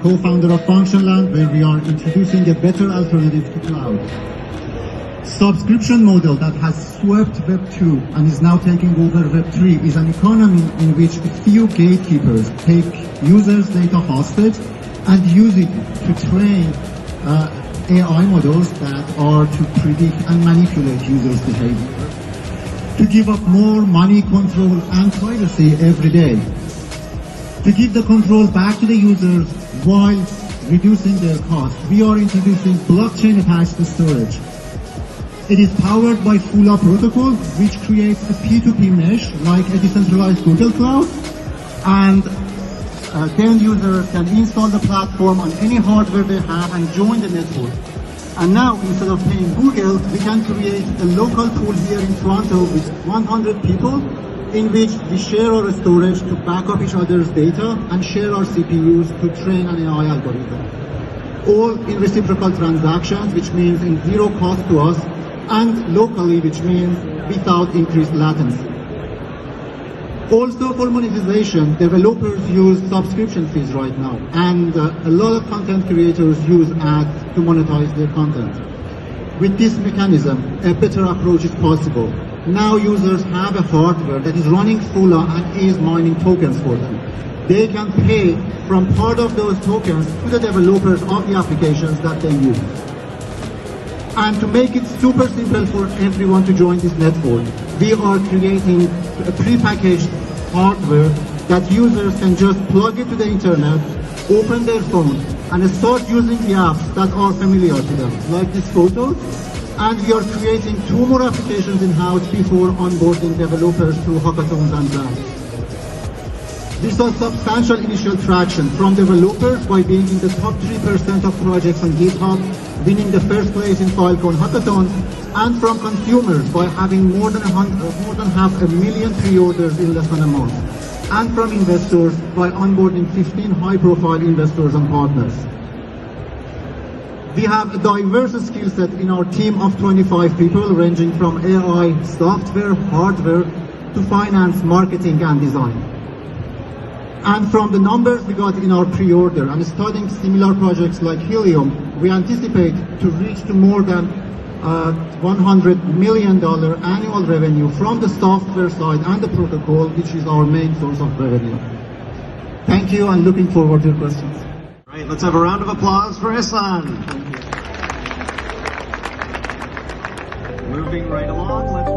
co-founder of Functionland, where we are introducing a better alternative to cloud. Subscription model that has swept Web 2 and is now taking over Web 3 is an economy in which a few gatekeepers take users' data hostage and use it to train AI models that are to predict and manipulate users' behavior, to give up more money, control, and privacy every day, to give the control back to the users while reducing their cost. We are introducing blockchain-attached storage. It is powered by Fula protocol, which creates a P2P mesh like a decentralized Google Cloud, and then users can install the platform on any hardware they have and join the network. And now, instead of paying Google, we can create a local pool here in Toronto with 100 people, in which we share our storage to back up each other's data and share our CPUs to train an AI algorithm. All in reciprocal transactions, which means in zero cost to us, and locally, which means without increased latency. Also, for monetization, developers use subscription fees right now, and a lot of content creators use ads to monetize their content. With this mechanism, a better approach is possible. Now users have a hardware that is running Fula and is mining tokens for them. They can pay from part of those tokens to the developers of the applications that they use. And to make it super simple for everyone to join this network, we are creating a prepackaged hardware that users can just plug it to the internet, open their phone, and start using the apps that are familiar to them, like these photos. And we are creating 2 more applications in-house before onboarding developers through hackathons and grants. This saw substantial initial traction from developers by being in the top 3% of projects on GitHub, winning the first place in Filecoin hackathons, and from consumers by having more than 500,000 pre-orders in less than a month, and from investors by onboarding 15 high-profile investors and partners. We have a diverse skill set in our team of 25 people, ranging from AI, software, hardware, to finance, marketing, and design. And from the numbers we got in our pre-order and studying similar projects like Helium, we anticipate to reach to more than $100 million annual revenue from the software side and the protocol, which is our main source of revenue. Thank you, and looking forward to your questions. All right, let's have a round of applause for Ehsan. Moving right along, let's